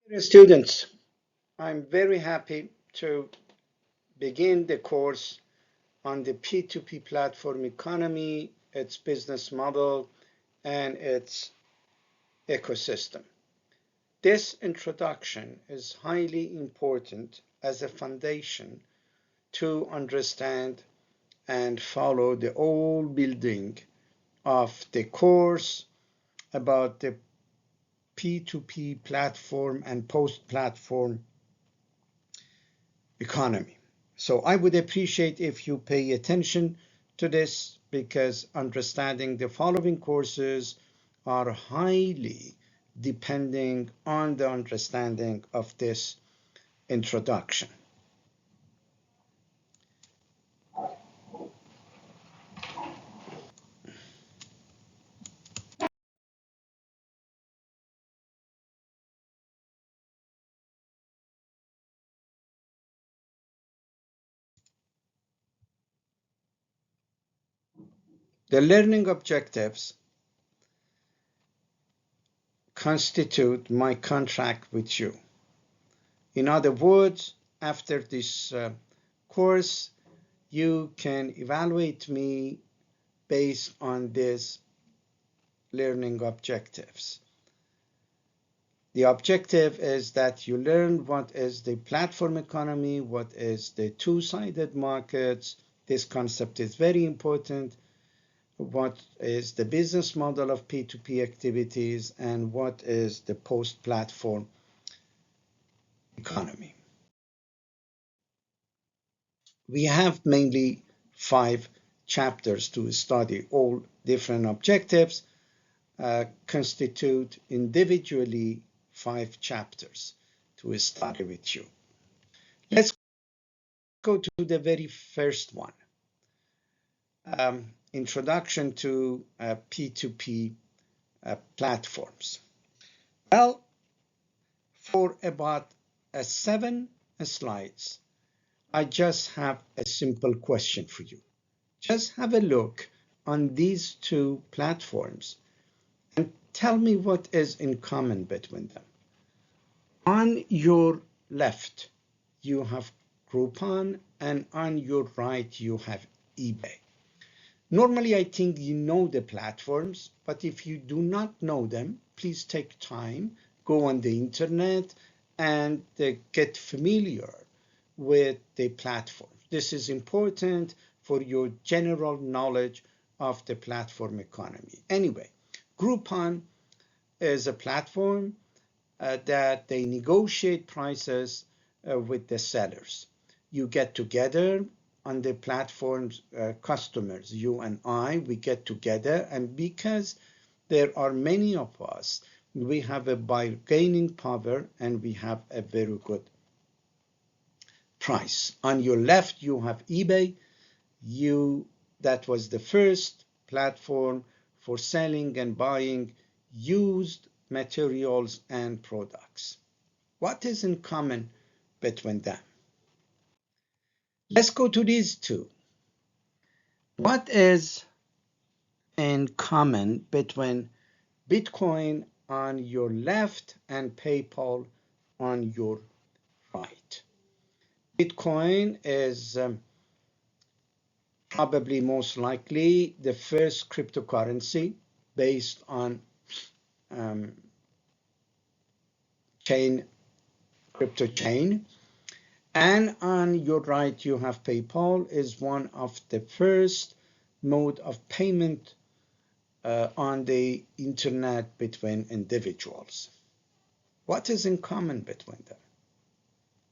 Dear students, I'm very happy to begin the course on the P2P platform economy, its business model, and its ecosystem. This introduction is highly important as a foundation to understand and follow the whole building of the course about the P2P platform and post-platform economy. So I would appreciate if you pay attention to this because understanding the following courses are highly depending on the understanding of this introduction. The learning objectives constitute my contract with you. In other words, after this course, you can evaluate me based on these learning objectives. The objective is that you learn what is the platform economy, what is the two-sided markets. This concept is very important. What is the business model of P2P activities, and what is the post-platform economy. We have mainly 5 chapters to study. All different objectives constitute individually 5 chapters to study with you. Let's go to the very first one. Introduction to P2P platforms. Well, for about 7 slides, I just have a simple question for you. Just have a look on these 2 platforms and tell me what is in common between them. On your left, you have Groupon, and on your right, you have eBay. Normally, I think you know the platforms, but if you do not know them, please take time, go on the internet, and get familiar with the platform. This is important for your general knowledge of the platform economy. Anyway, Groupon is a platform that they negotiate prices with the sellers. You get together on the platform's customers, you and I, we get together, and because there are many of us, we have a bargaining power and we have a very good price. On your left, you have eBay. That was the first platform for selling and buying used materials and products. What is in common between them? Let's go to these 2. What is in common between Bitcoin on your left and PayPal on your right? Bitcoin is probably most likely the first cryptocurrency based on crypto chain. And on your right, you have PayPal is one of the first mode of payment on the internet between individuals. What is in common between them?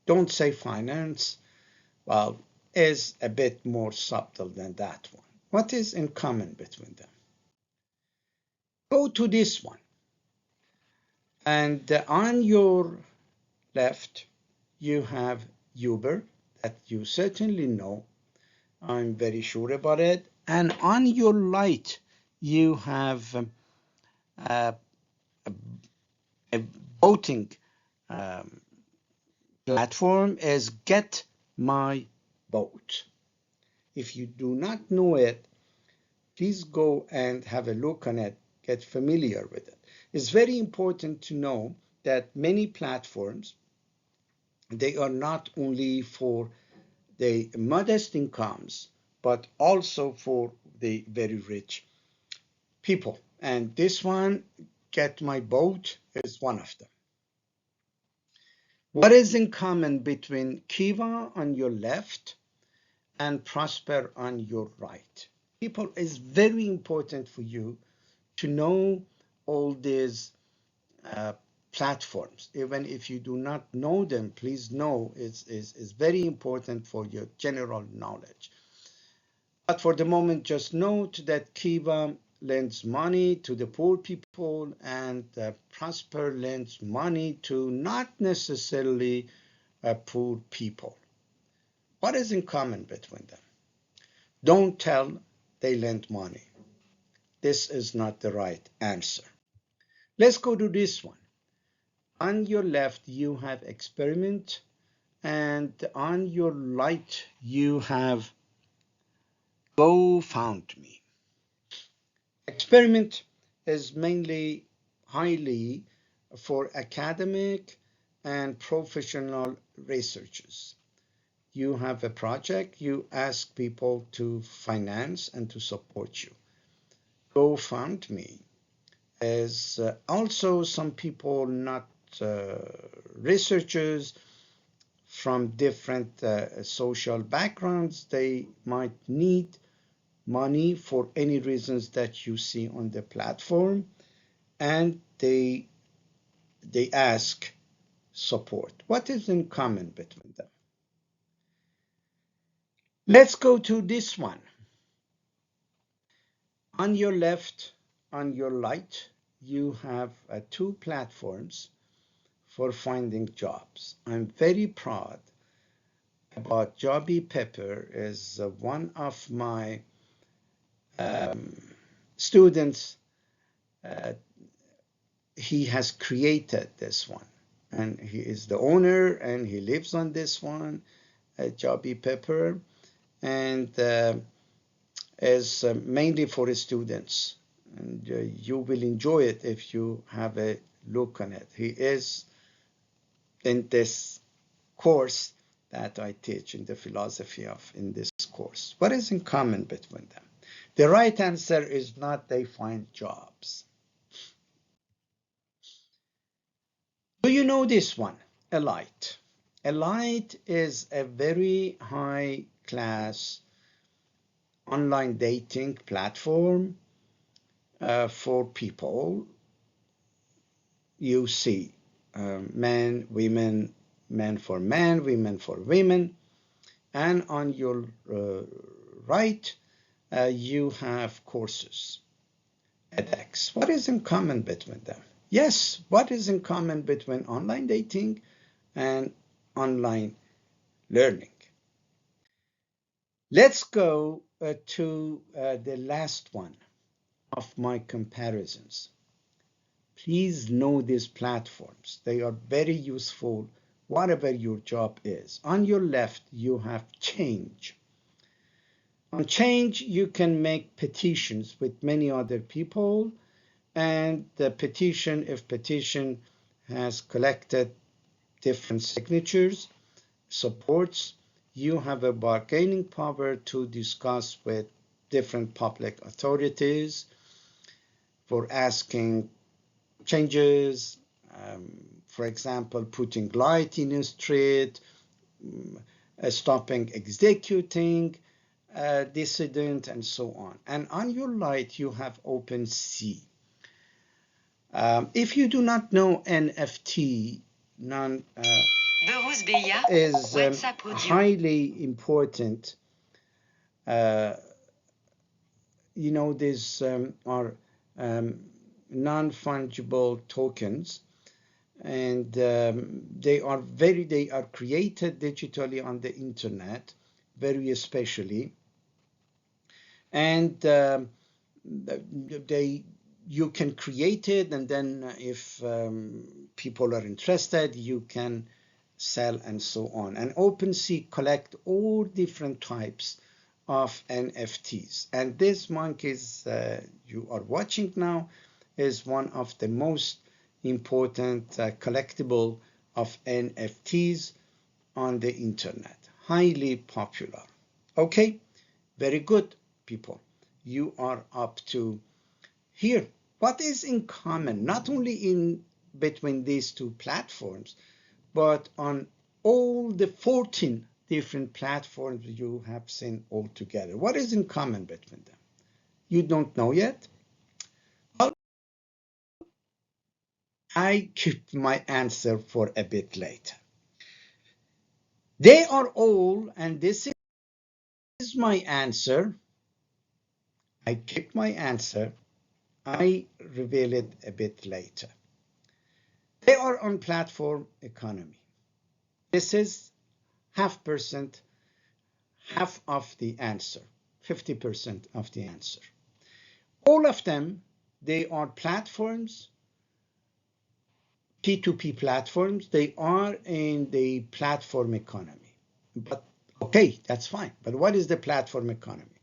Don't say finance. Well, is a bit more subtle than that one. What is in common between them? Go to this one. And on your left, you have Uber, that you certainly know. I'm very sure about it. And on your right, you have a voting platform is Get My Vote. If you do not know it, please go and have a look on it, get familiar with it. It's very important to know that many platforms, they are not only for the modest incomes, but also for the very rich people. And this one, Get My Boat, is one of them. What is in common between Kiva on your left and Prosper on your right? People, it's very important for you to know all these uh, platforms. Even if you do not know them, please know it's very important for your general knowledge. But for the moment, just note that Kiva lends money to the poor people and Prosper lends money to not necessarily poor people. What is in common between them? Don't tell they lend money. This is not the right answer. Let's go to this one. On your left, you have experiment, and on your right, you have GoFundMe. Experiment is mainly highly for academic and professional researchers. You have a project, you ask people to finance and to support you. GoFundMe is also some people, not researchers from different social backgrounds, they might need money for any reasons that you see on the platform, and they ask support. What is in common between them? Let's go to this one. On your left, on your right, you have two platforms for finding jobs. I'm very proud about Joby Pepper, is one of my students. He has created this one, and he is the owner, and he lives on this one, Joby Pepper, and is mainly for students. And you will enjoy it if you have a look on it. He is in this course that I teach in the philosophy of in this course. What is in common between them? The right answer is not they find jobs. Do you know this one? Elite. Elite is a very high class online dating platform for people. You see men, women, men for men, women for women. And on your right, you have courses, edX. What is in common between them? Yes, what is in common between online dating and online learning? Let's go to the last one of my comparisons. Please know these platforms. They are very useful, whatever your job is. On your left, you have Change. On Change, you can make petitions with many other people, and the petition, if petition has collected different signatures, supports, you have a bargaining power to discuss with different public authorities for asking changes, for example, putting light in a street, stopping executing dissident, and so on. And on your right, you have OpenSea. If you do not know NFT, non is highly important. You know, these are non-fungible tokens, and they are created digitally on the internet, very especially, and you can create it, and then if people are interested, you can sell and so on. And OpenSea collect all different types of NFTs. And this monkeys you are watching now is one of the most important collectible of NFTs on the internet. Highly popular. Okay, very good, people. You are up to here. What is in common, not only in between these two platforms, but on all the 14 different platforms you have seen all together? What is in common between them? You don't know yet? Well, I keep my answer for a bit later. They are all, and this is my answer. I keep my answer. I reveal it a bit later. They are on platform economy. This is half of the answer, 50% of the answer. All of them, they are platforms, P2P platforms. They are in the platform economy. But okay, that's fine. But what is the platform economy?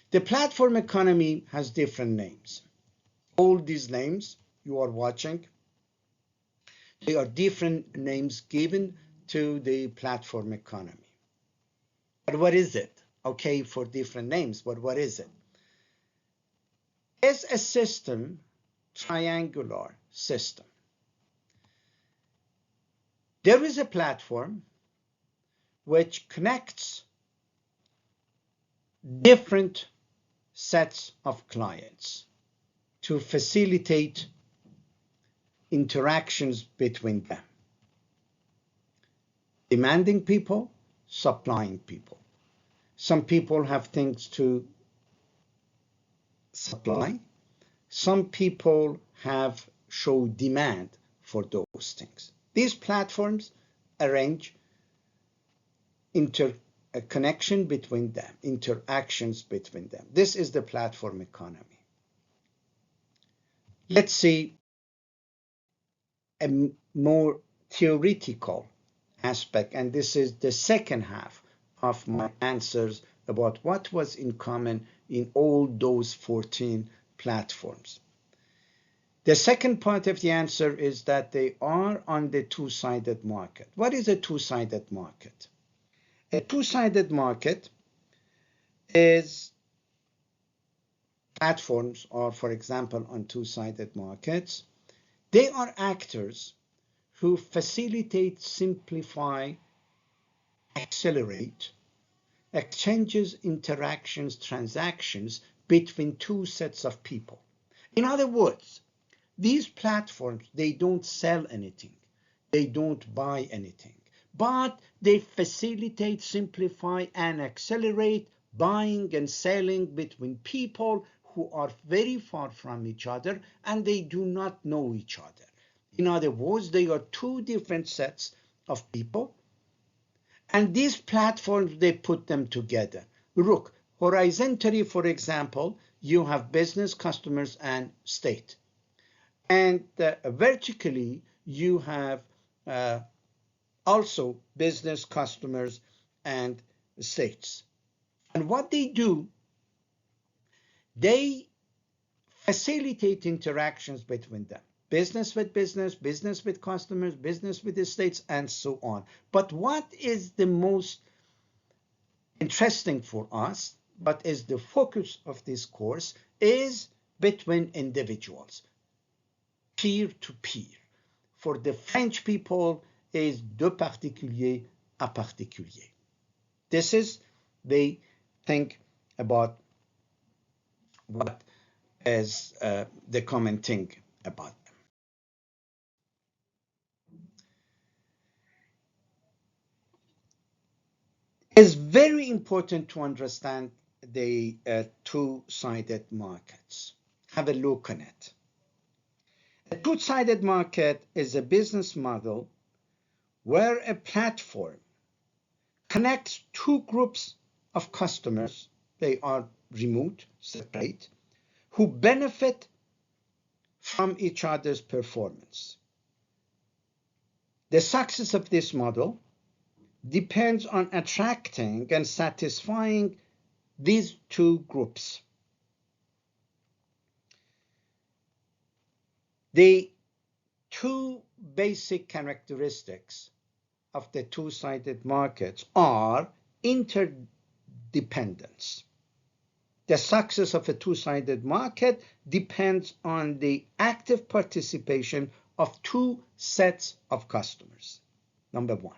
The platform economy has different names. All these names you are watching, they are different names given to the platform economy. But what is it? Okay, for different names, but what is it? It's a system, triangular system. There is a platform which connects different sets of clients to facilitate interactions between them. Demanding people, supplying people. Some people have things to supply. Some people have show demand for those things. These platforms arrange a connection between them, interactions between them. This is the platform economy. Let's see a more theoretical aspect, and this is the second half of my answers about what was in common in all those 14 platforms. The second part of the answer is that they are on the two-sided market. What is a two-sided market? A two-sided market is platforms are, for example, on two-sided markets. They are actors who facilitate, simplify, accelerate exchanges, interactions, transactions between two sets of people. In other words, these platforms, they don't sell anything. They don't buy anything, but they facilitate, simplify, and accelerate buying and selling between people who are very far from each other and they do not know each other. In other words, they are two different sets of people, and these platforms, they put them together. Look, horizontally, for example, you have business, customers, and state. And vertically, you have also business, customers, and states. And what they do, they facilitate interactions between them. Business with business, business with customers, business with the states, and so on. But what is the most interesting for us, but is the focus of this course, is between individuals, peer to peer. For the French people, is de particulier à particulier. This is, they think about what is the common thing about them. It's very important to understand the two-sided markets. Have a look on it. A two-sided market is a business model where a platform connects two groups of customers, they are remote, separate, who benefit from each other's performance. The success of this model depends on attracting and satisfying these two groups. The two basic characteristics of the two-sided markets are interdependence. The success of a two-sided market depends on the active participation of two sets of customers, number one.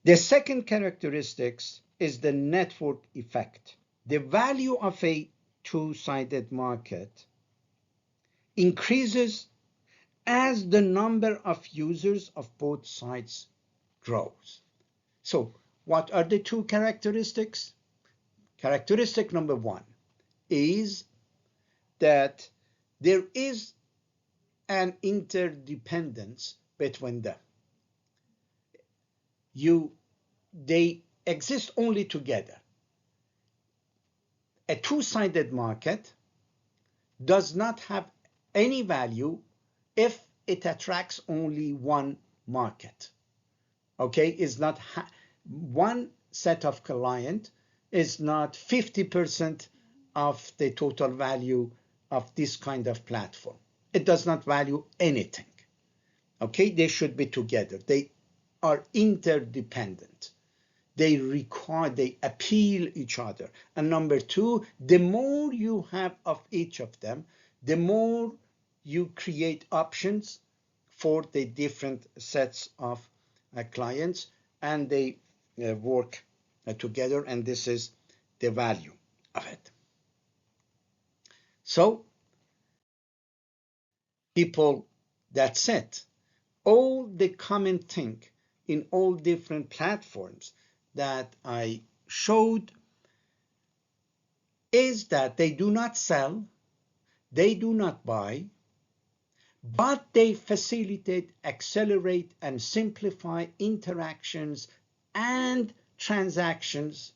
The second characteristic is the network effect. The value of a two-sided market increases as the number of users of both sides grows. So what are the two characteristics? Characteristic number one is that there is an interdependence between them. They exist only together. A two-sided market does not have any value if it attracts only one market. Okay, is not one set of client is not 50% of the total value of this kind of platform. It does not value anything. Okay, they should be together. They are interdependent. They appeal each other. And number two, the more you have of each of them, the more you create options for the different sets of clients, and they work together, and this is the value of it. So people, that's it. All the common thing in all different platforms that I showed is that they do not sell, they do not buy, but they facilitate, accelerate, and simplify interactions and transactions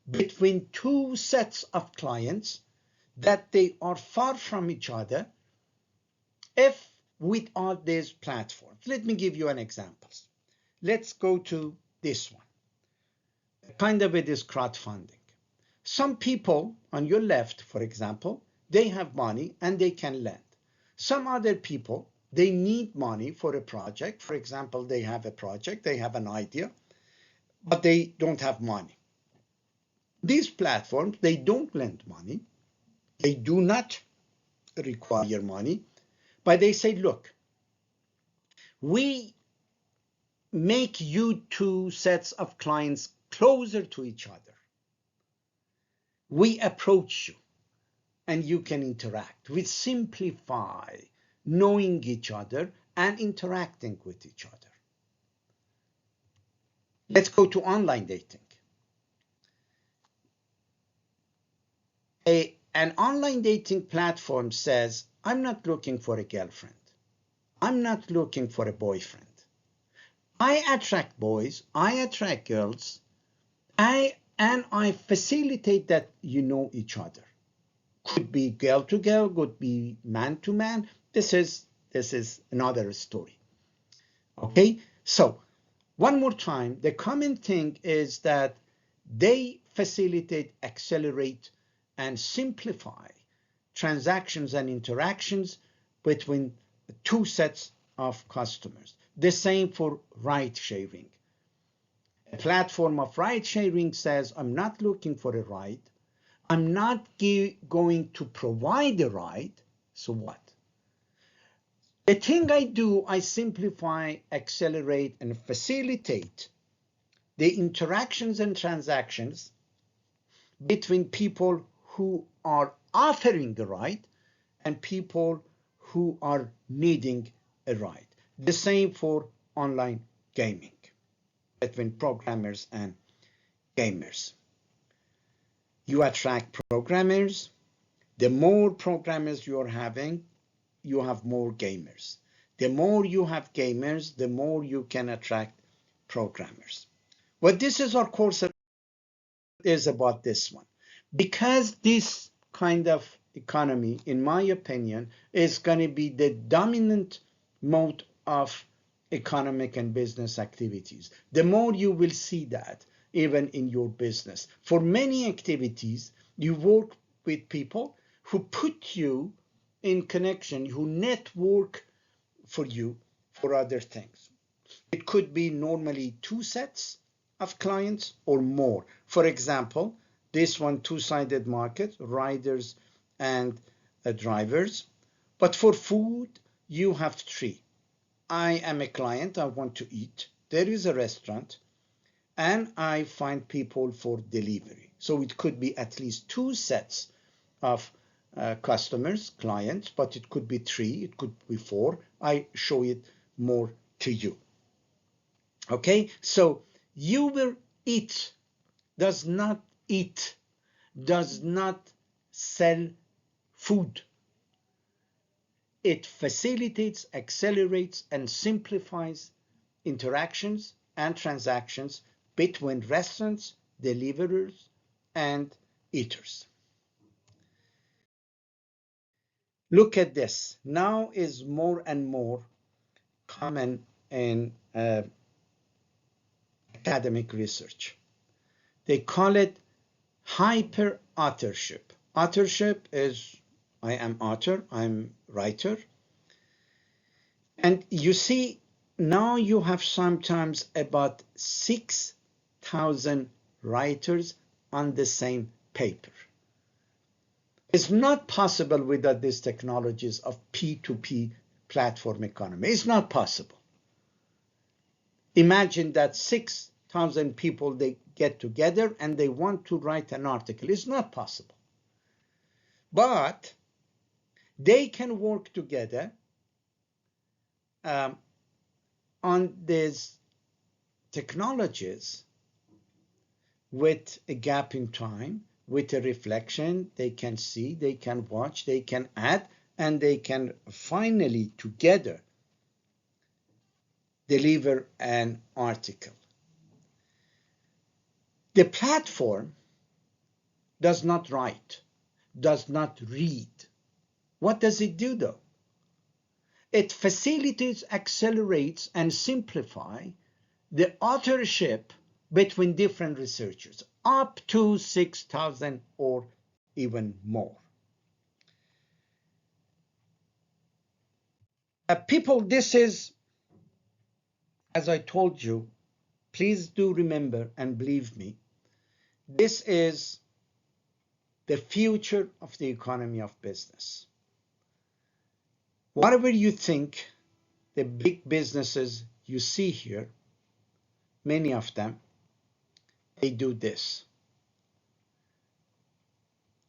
between two sets of clients that they are far from each other if without these platforms. Let me give you an example. Let's go to this one. Kind of it is crowdfunding. Some people on your left, for example, they have money and they can lend. Some other people, they need money for a project. For example, they have a project, they have an idea, but they don't have money. These platforms, they don't lend money. They do not require money, but they say, look, we make you two sets of clients closer to each other. We approach you and you can interact. We simplify knowing each other and interacting with each other. Let's go to online dating. An online dating platform says, I'm not looking for a girlfriend. I'm not looking for a boyfriend. I attract boys, I attract girls, and I facilitate that you know each other. Could be girl to girl, could be man to man. This is another story. Okay, so one more time, the common thing is that they facilitate, accelerate, and simplify transactions and interactions between two sets of customers. The same for ride sharing. A platform of ride sharing says, I'm not looking for a ride. I'm not going to provide a ride. So what? The thing I do, I simplify, accelerate, and facilitate the interactions and transactions between people who are offering the ride and people who are needing a ride. The same for online gaming between programmers and gamers. You attract programmers. The more programmers you are having, you have more gamers. The more you have gamers, the more you can attract programmers. What this is our course is about this one. Because this kind of economy, in my opinion, is going to be the dominant mode of economic and business activities. The more you will see that even in your business. For many activities, you work with people who put you in connection, who network for you for other things. It could be normally 2 sets of clients or more. For example, this one, two-sided market, riders and drivers. But for food, you have 3. I am a client, I want to eat. There is a restaurant, and I find people for delivery. So it could be at least 2 sets of customers, clients, but it could be 3, it could be 4. I show it more to you. Okay, so Uber Eats does not eat, does not sell food. It facilitates, accelerates, and simplifies interactions and transactions between restaurants, deliverers, and eaters. Look at this. Now is more and more common in academic research. They call it hyper-authorship. Authorship is, I am author, I'm writer. And you see, now you have sometimes about 6,000 writers on the same paper. It's not possible without these technologies of P2P platform economy. It's not possible. Imagine that 6,000 people, they get together and they want to write an article. It's not possible. But they can work together on these technologies with a gap in time, with a reflection. They can see, they can watch, they can add, and they can finally together deliver an article. The platform does not write, does not read. What does it do though? It facilitates, accelerates, and simplifies the authorship between different researchers, up to 6,000 or even more. People, this is, as I told you, please do remember and believe me, this is the future of the economy of business. Whatever you think, the big businesses you see here, many of them, they do this.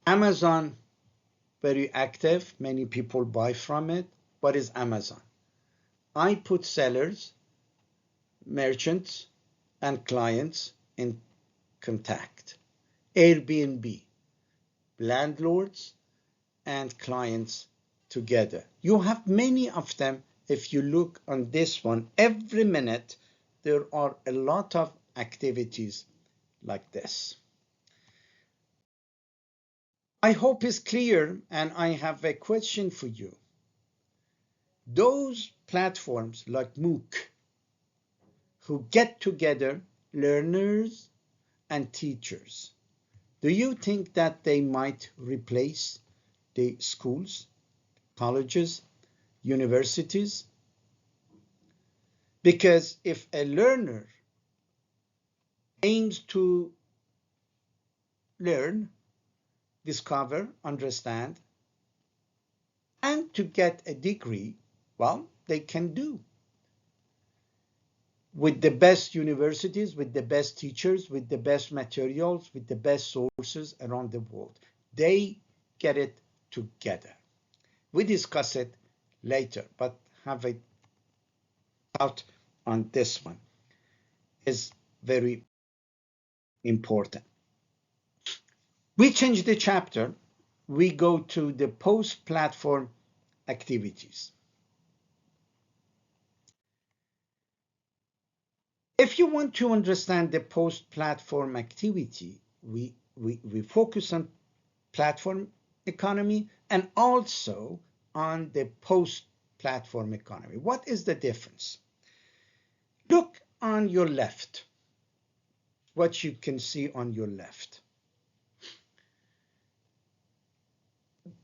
Amazon, very active, many people buy from it. What is Amazon? I put sellers, merchants, and clients in contact. Airbnb, landlords and clients together. You have many of them. If you look on this one, every minute there are a lot of activities like this. I hope it's clear, and I have a question for you. Those platforms like MOOC, who get together learners and teachers, do you think that they might replace the schools, colleges, universities? Because if a learner aims to learn, discover, understand, and to get a degree, well, they can do. With the best universities, with the best teachers, with the best materials, with the best sources around the world. They get it together. We discuss it later, but have a thought on this one is very important. We change the chapter. We go to the post-platform activities. If you want to understand the post-platform activity, we focus on platform economy and also on the post-platform economy. What is the difference? Look on your left, what you can see on your left.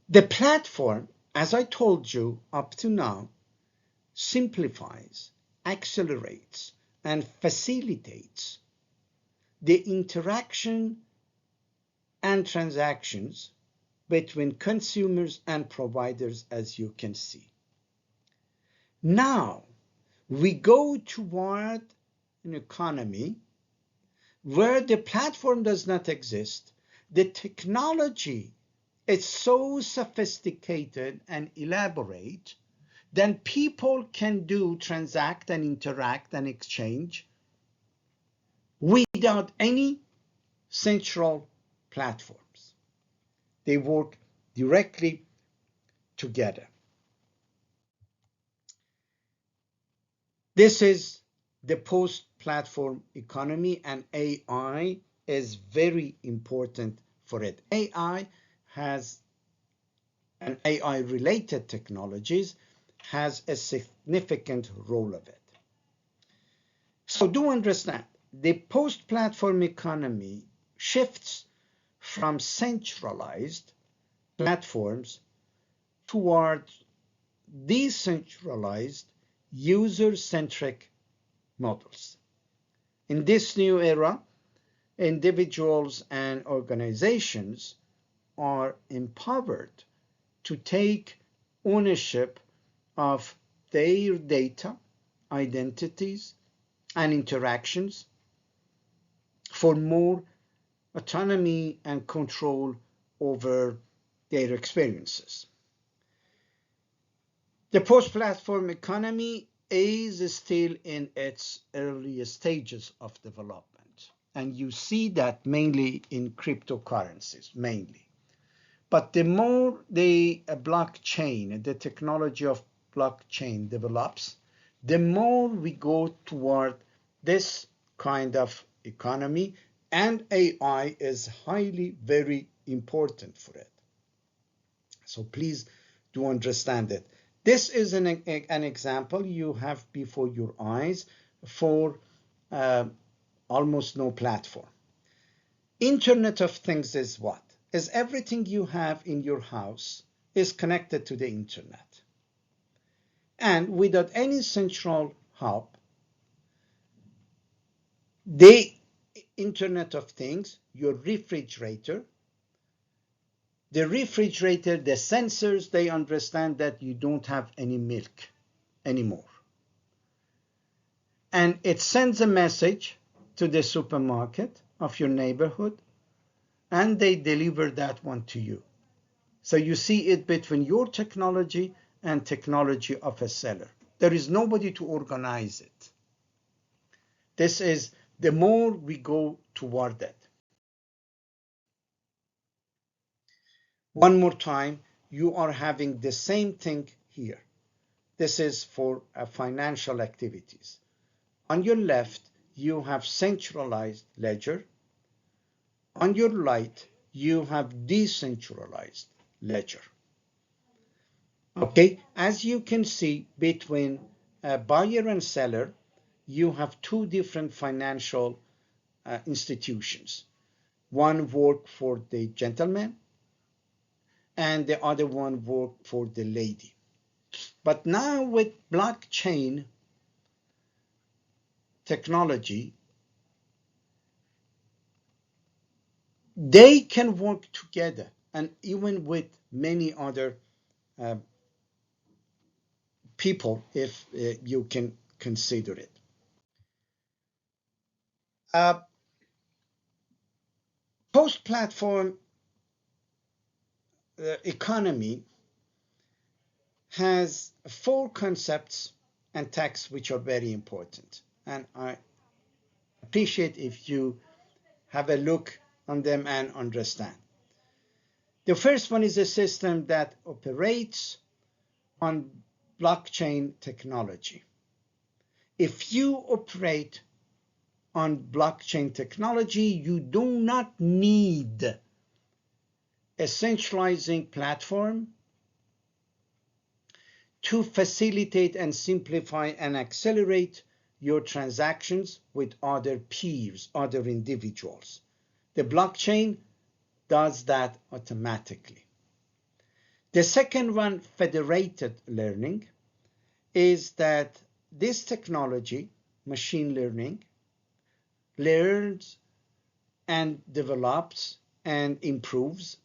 The platform as I told you up to now, simplifies, accelerates, and facilitates the interaction and transactions between consumers and providers, as you can see. Now, we go toward an economy where the platform does not exist. The technology is so sophisticated and elaborate that people can transact and interact and exchange without any central platforms. They work directly together. This is the post-platform economy, and AI is very important for it. AI has, and AI-related technologies has a significant role of it. So do understand, the post-platform economy shifts from centralized platforms towards decentralized, user-centric models. In this new era, individuals and organizations are empowered to take ownership of their data, identities, and interactions for more autonomy and control over their experiences. The post-platform economy is still in its early stages of development, and you see that mainly in cryptocurrencies, mainly. But the more the blockchain, the technology of blockchain develops, the more we go toward this kind of economy, and AI is highly, very important for it. So please do understand it. This is an example you have before your eyes for almost no platform. Internet of Things is what? Is everything you have in your house is connected to the internet. And without any central hub, the Internet of Things, your refrigerator, the sensors, they understand that you don't have any milk anymore. And it sends a message to the supermarket of your neighborhood, and they deliver that one to you. So you see it between your technology and technology of a seller. There is nobody to organize it. This is the more we go toward that. One more time, you are having the same thing here. This is for financial activities. On your left, you have centralized ledger. On your right, you have decentralized ledger. Okay, as you can see, between buyer and seller, you have two different financial institutions. One work for the gentleman, and the other one work for the lady. But now with blockchain technology, they can work together, and even with many other people, if you can consider it. Post-platform economy has four concepts and texts which are very important, and I appreciate if you have a look on them and understand. The first one is a system that operates on blockchain technology. If you operate on blockchain technology, you do not need a centralizing platform to facilitate and simplify and accelerate your transactions with other peers, other individuals. The blockchain does that automatically. The second one, federated learning, is that this technology, machine learning, learns and develops and improves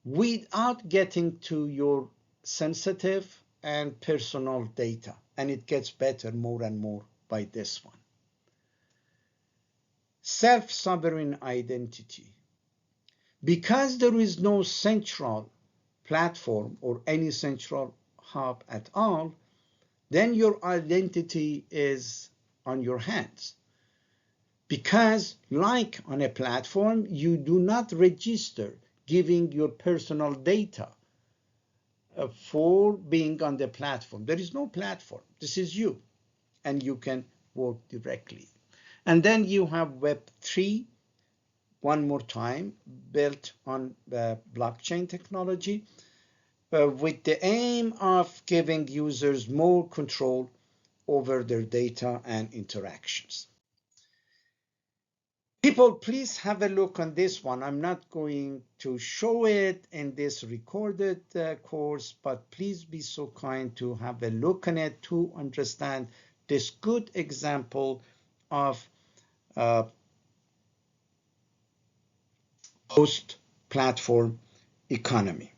without getting to your sensitive and personal data. And it gets better more and more by this one. Self-sovereign identity. Because there is no central platform or any central hub at all, then your identity is on your hands. Because like on a platform, you do not register giving your personal data for being on the platform. There is no platform. This is you, and you can work directly. And then you have Web3, one more time, built on blockchain technology, with the aim of giving users more control over their data and interactions. People, please have a look on this one. I'm not going to show it in this recorded course, but please be so kind to have a look on it to understand this good example of post-platform economy.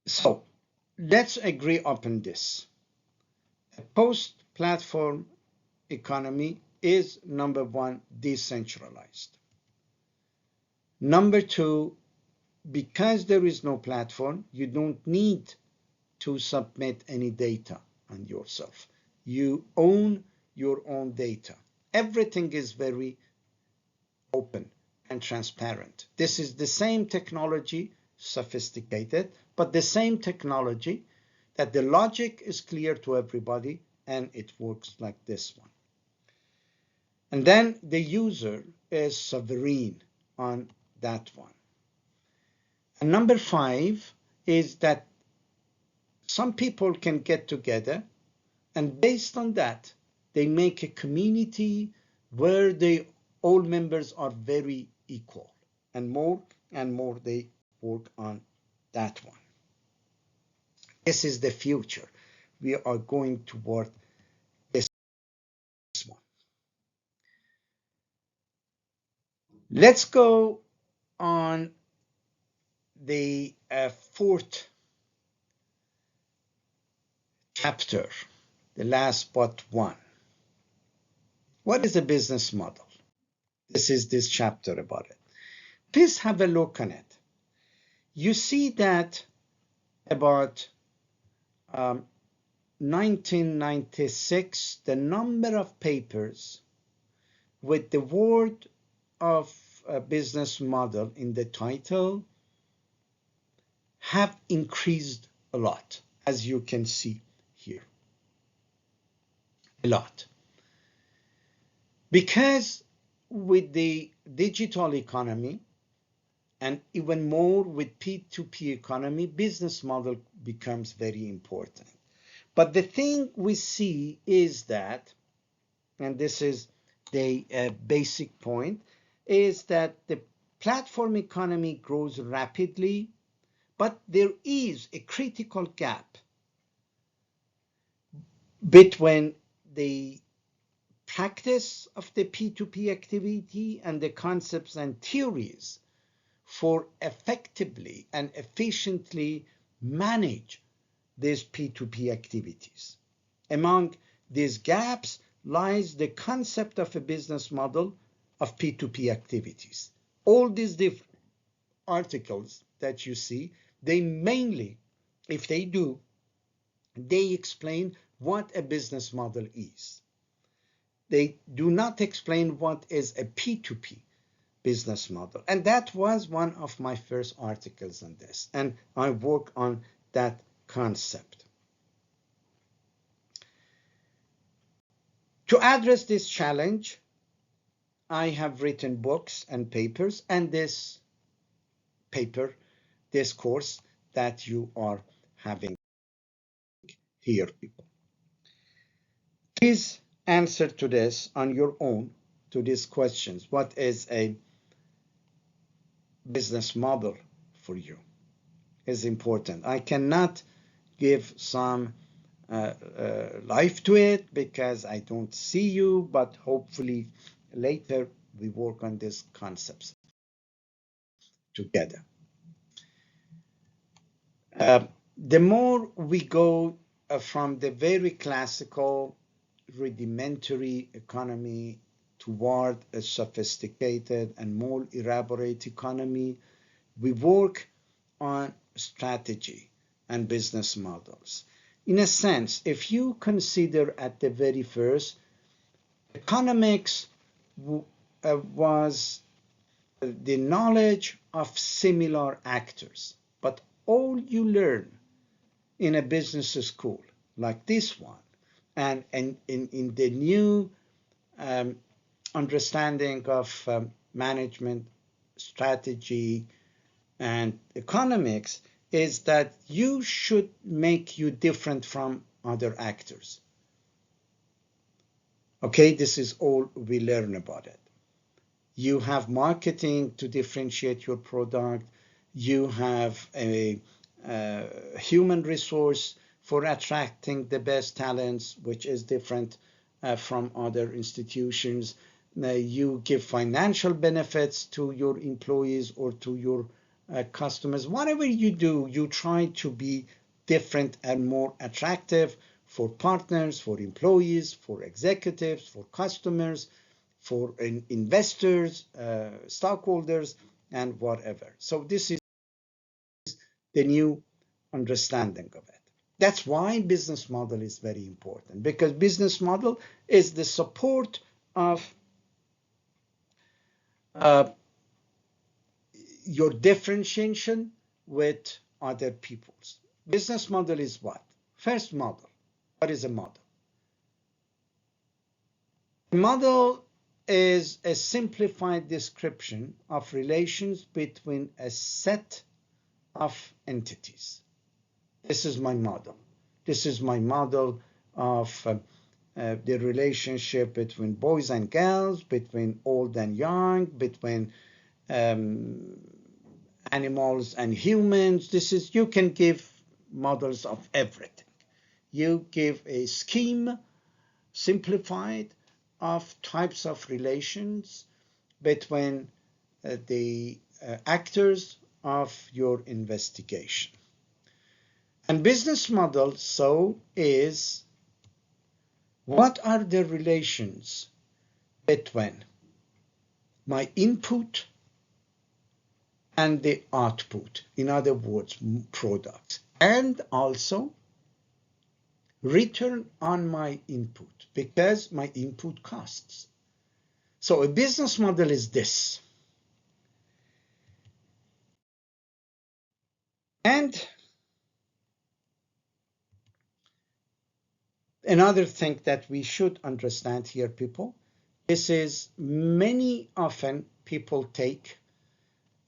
So let's agree upon this. A post-platform economy is, number one, decentralized. Number two, because there is no platform, you don't need to submit any data on yourself. You own your own data. Everything is very open and transparent. This is the same technology, sophisticated, but the same technology that the logic is clear to everybody and it works like this one. And then the user is sovereign on that one. And number five is that some people can get together and based on that, they make a community where all members are very equal and more they work on that one. This is the future. We are going toward this one. Let's go on the fourth chapter, the last but one. What is a business model? This is this chapter about it. Please have a look on it. You see that about 1996, the number of papers with the word of a business model in the title have increased a lot, as you can see here. A lot. Because with the digital economy, and even more with P2P economy, business model becomes very important. But the thing we see is that, and this is the basic point, is that the platform economy grows rapidly, but there is a critical gap between the practice of the P2P activity and the concepts and theories for effectively and efficiently manage these P2P activities. Among these gaps lies the concept of a business model of P2P activities. All these different articles that you see, they mainly, if they do, they explain what a business model is. They do not explain what is a P2P business model. And that was one of my first articles on this. And I work on that concept. To address this challenge, I have written books and papers, and this paper, this course that you are having here, people. Please answer to this on your own, to these questions. What is a business model for you is important. I cannot give some life to it because I don't see you, but hopefully later we work on these concepts together. The more we go from the very classical rudimentary economy toward a sophisticated and more elaborate economy, we work on strategy and business models. In a sense, if you consider at the very first, economics was the knowledge of similar actors, but all you learn in a business school like this one, and in the new understanding of management, strategy, and economics, is that you should make you different from other actors. Okay, this is all we learn about it. You have marketing to differentiate your product. You have a human resource for attracting the best talents, which is different from other institutions. You give financial benefits to your employees or to your customers. Whatever you do, you try to be different and more attractive for partners, for employees, for executives, for customers, for investors, stockholders, and whatever. So this is the new understanding of it. That's why business model is very important, because business model is the support of your differentiation with other people's. Business model is what? First, model. What is a model? A model is a simplified description of relations between a set of entities. This is my model. This is my model of the relationship between boys and girls, between old and young, between animals and humans. This is, you can give models of everything. You give a scheme, simplified, of types of relations between the actors of your investigation. And business model, so, is what are the relations between my input and the output, in other words, products, and also return on my input, because my input costs. So a business model is this. And another thing that we should understand here, people, this is many often people take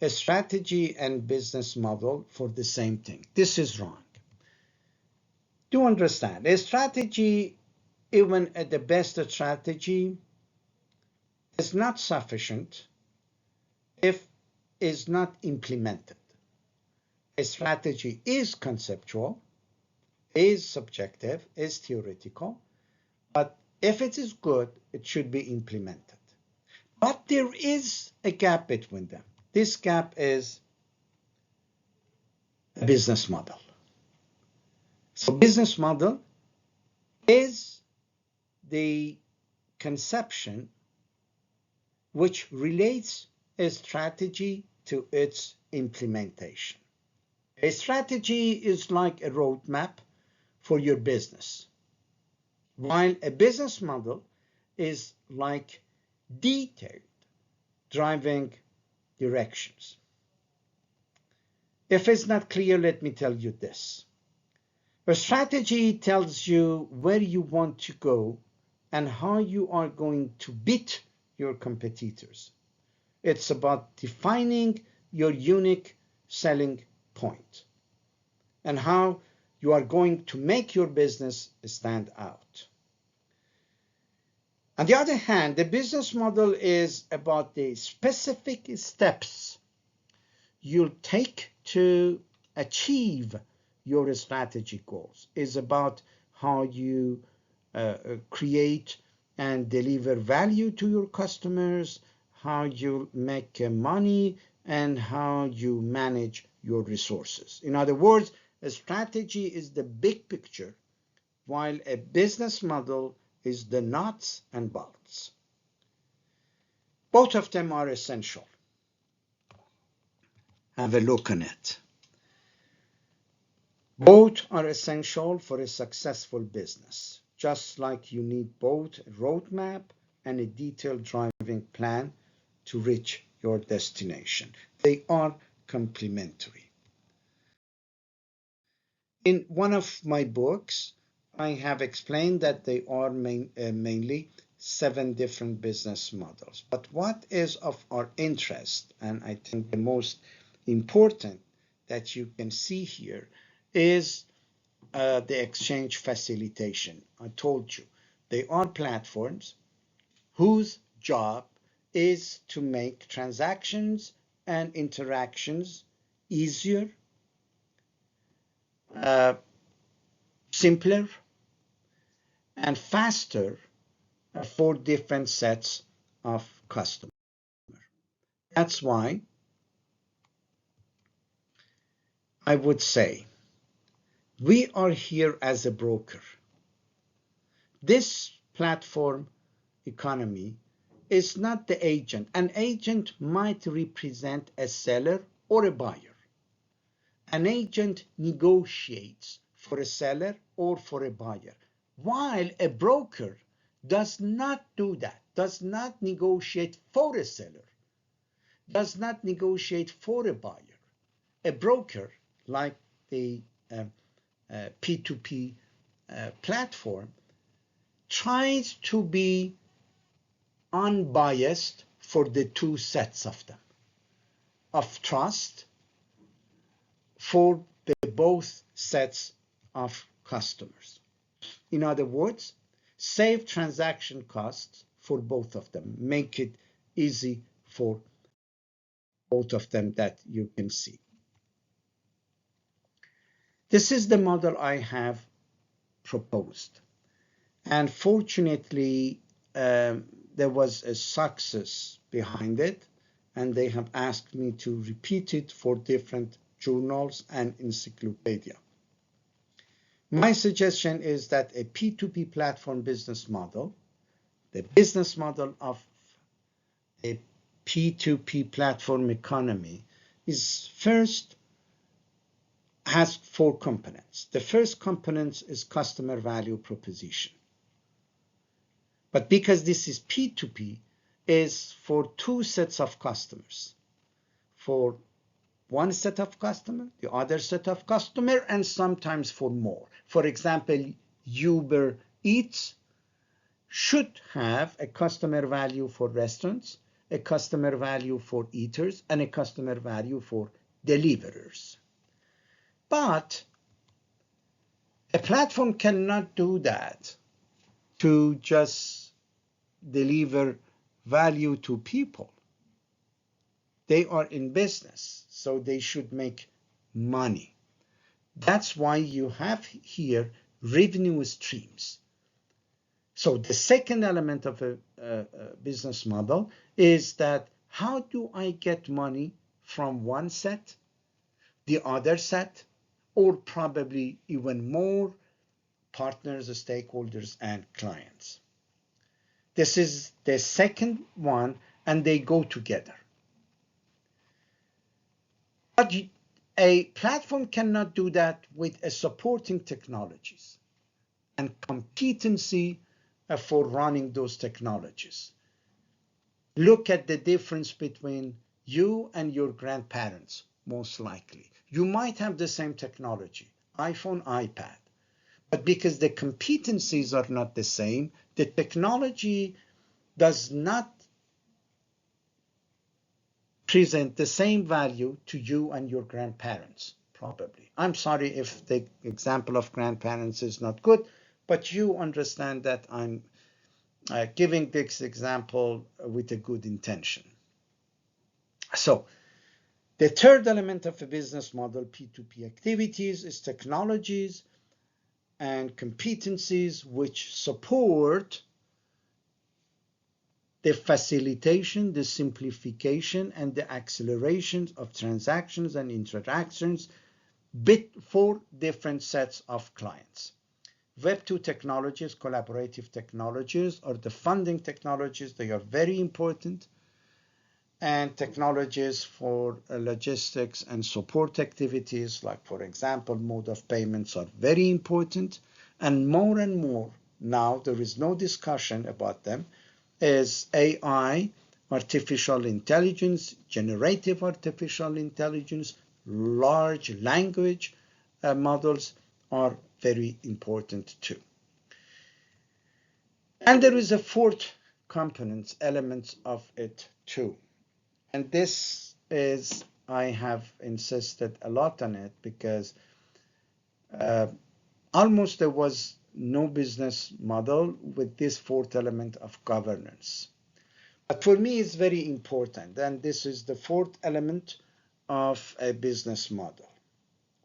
a strategy and business model for the same thing. This is wrong. Do understand, a strategy, even the best strategy, is not sufficient if is not implemented. A strategy is conceptual, is subjective, is theoretical, but if it is good, it should be implemented. But there is a gap between them. This gap is a business model. So business model is the conception which relates a strategy to its implementation. A strategy is like a roadmap for your business, while a business model is like detailed driving directions. If it's not clear, let me tell you this. A strategy tells you where you want to go and how you are going to beat your competitors. It's about defining your unique selling point and how you are going to make your business stand out. On the other hand, the business model is about the specific steps you'll take to achieve your strategic goals. It's about how you create and deliver value to your customers, how you make money, and how you manage your resources. In other words, a strategy is the big picture, while a business model is the nuts and bolts. Both of them are essential. Have a look on it. Both are essential for a successful business, just like you need both a roadmap and a detailed driving plan to reach your destination. They are complementary. In one of my books, I have explained that they are mainly 7 different business models. But what is of our interest, and I think the most important that you can see here, is the exchange facilitation. I told you, they are platforms whose job is to make transactions and interactions easier, simpler, and faster for different sets of customers. That's why I would say we are here as a broker. This platform economy is not the agent. An agent might represent a seller or a buyer. An agent negotiates for a seller or for a buyer, while a broker does not do that, does not negotiate for a seller, does not negotiate for a buyer. A broker, like the P2P platform, tries to be unbiased for the two sets of them, of trust for the both sets of customers. In other words, save transaction costs for both of them, make it easy for both of them that you can see. This is the model I have proposed. And fortunately, there was a success behind it, and they have asked me to repeat it for different journals and encyclopedia. My suggestion is that a P2P platform business model, the business model of a P2P platform economy, is first has 4 components. The first component is customer value proposition. But because this is P2P, is for 2 sets of customers. For one set of customer, the other set of customer, and sometimes for more. For example, Uber Eats should have a customer value for restaurants, a customer value for eaters, and a customer value for deliverers. But a platform cannot do that to just deliver value to people. They are in business, so they should make money. That's why you have here revenue streams. So the second element of a business model is that how do I get money from one set, the other set, or probably even more partners, stakeholders, and clients. This is the second one, and they go together. But a platform cannot do that with a supporting technologies and competency for running those technologies. Look at the difference between you and your grandparents, most likely. You might have the same technology, iPhone, iPad, but because the competencies are not the same, the technology does not present the same value to you and your grandparents, probably. I'm sorry if the example of grandparents is not good, but you understand that I'm giving this example with a good intention. So The third element of a business model, P2P activities, is technologies and competencies which support the facilitation, the simplification, and the acceleration of transactions and interactions for different sets of clients. Web 2 technologies, collaborative technologies, or the funding technologies, they are very important. And technologies for logistics and support activities, like, for example, mode of payments, are very important. And more now, there is no discussion about them, is AI, artificial intelligence, generative artificial intelligence, large language models are very important too. And there is a fourth component, element of it too. And this is, I have insisted a lot on it because almost there was no business model with this fourth element of governance. But for me, it's very important. And this is the fourth element of a business model.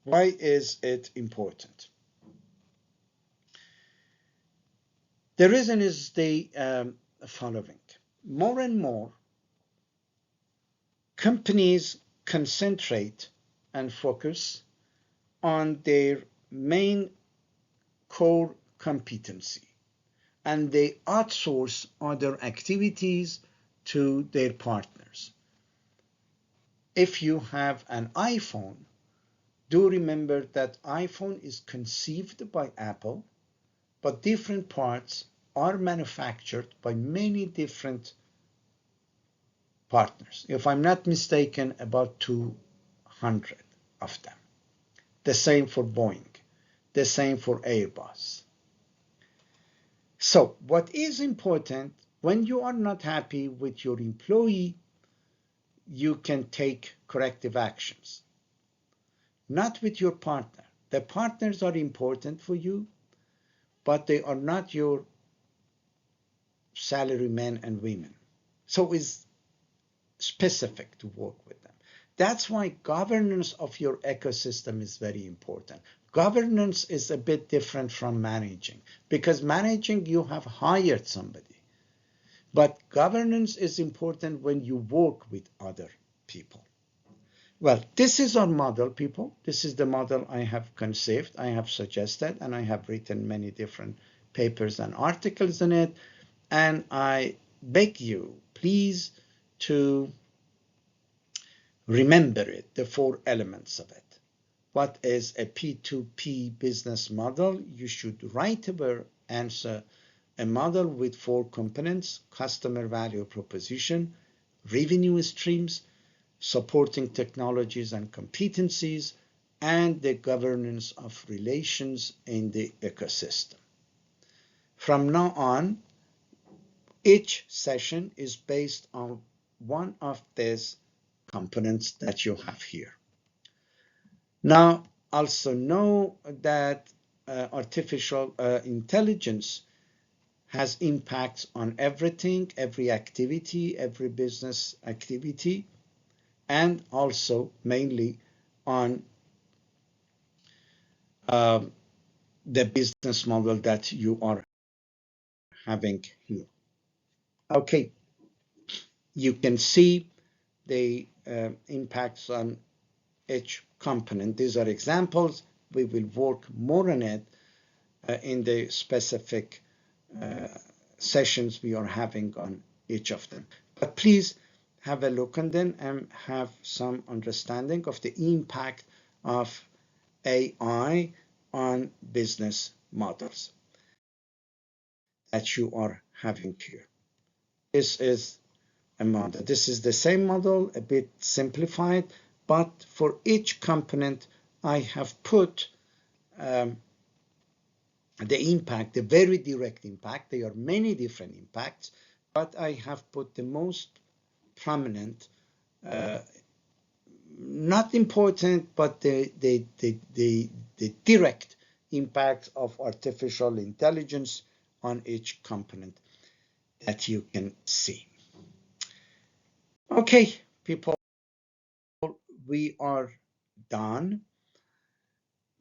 Why is it important? The reason is the following. More and more, companies concentrate and focus on their main core competency, and they outsource other activities to their partners. If you have an iPhone, do remember that iPhone is conceived by Apple, but different parts are manufactured by many different partners. If I'm not mistaken, about 200 of them. The same for Boeing, the same for Airbus. So what is important, when you are not happy with your employee, you can take corrective actions. Not with your partner. The partners are important for you, but they are not your salary men and women. So it's specific to work with them. That's why governance of your ecosystem is very important. Governance is a bit different from managing, because managing, you have hired somebody. But governance is important when you work with other people. Well, this is our model, people. This is the model I have conceived, I have suggested, and I have written many different papers and articles in it. And I beg you, please, to remember it, the four elements of it. What is a P2P business model? You should write a answer, a model with four components: customer value proposition, revenue streams, supporting technologies and competencies, and the governance of relations in the ecosystem. From now on, each session is based on one of these components that you have here. Now, also know that artificial intelligence has impacts on everything, every activity, every business activity, and also mainly on the business model that you are having here. Okay, you can see the impacts on each component. These are examples. We will work more on it in the specific sessions we are having on each of them. But please have a look on them and have some understanding of the impact of AI on business models that you are having here. This is a model. This is the same model, a bit simplified, but for each component, I have put the impact, the very direct impact. There are many different impacts, but I have put the most prominent, not important, but the direct impact of artificial intelligence on each component that you can see. Okay, people, we are done.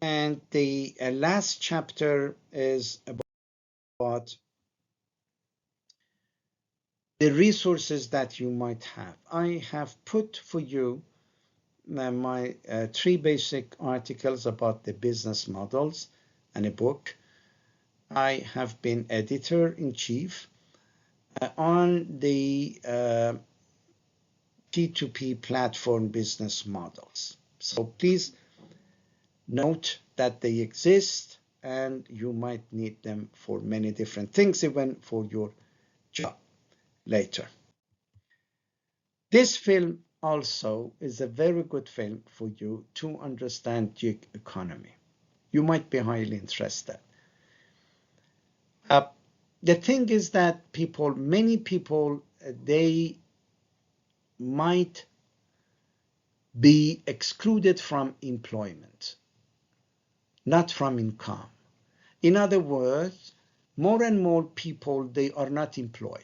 And the last chapter is about the resources that you might have. I have put for you my 3 basic articles about the business models and a book. I have been editor-in-chief on the P2P platform business models. So please note that they exist and you might need them for many different things, even for your job later. This film also is a very good film for you to understand gig economy. You might be highly interested. The thing is that many people, they might be excluded from employment, not from income. In other words, more and more people, they are not employed.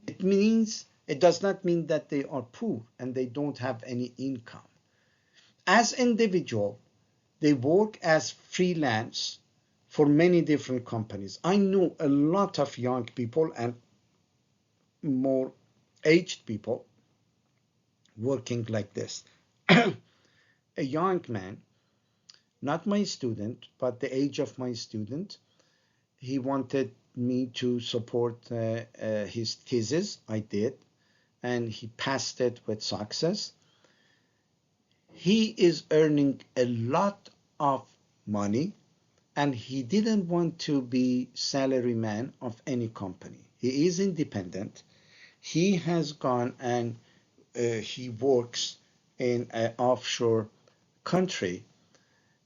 It does not mean that they are poor and they don't have any income. As individual, they work as freelance for many different companies. I know a lot of young people and more aged people working like this. A young man, not my student, but the age of my student, he wanted me to support his thesis. I did, and he passed it with success. He is earning a lot of money, and he didn't want to be salaryman of any company. He is independent. He has gone and he works in an offshore country,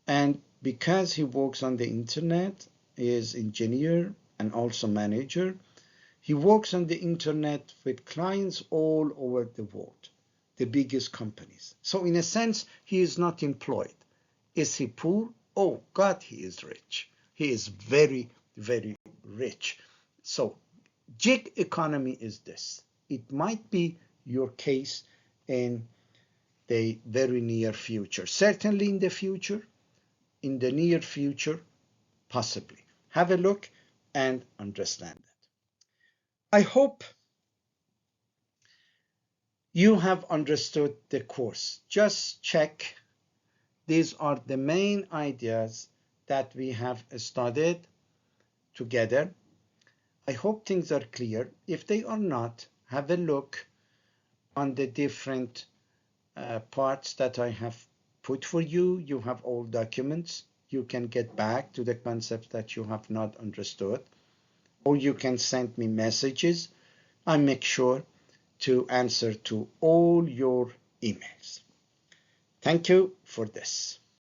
and because he works on the internet, he is engineer and also manager. He works on the internet with clients all over the world, the biggest companies. So in a sense, he is not employed. Is he poor? Oh God, he is rich. He is very, very rich. So gig economy is this. It might be your case in the very near future. Certainly in the future, in the near future, possibly. Have a look and understand it. I hope you have understood the course. Just check. These are the main ideas that we have studied together. I hope things are clear. If they are not, have a look on the different parts that I have put for you. You have all documents. You can get back to the concepts that you have not understood, or you can send me messages. I make sure to answer to all your emails. Thank you for this.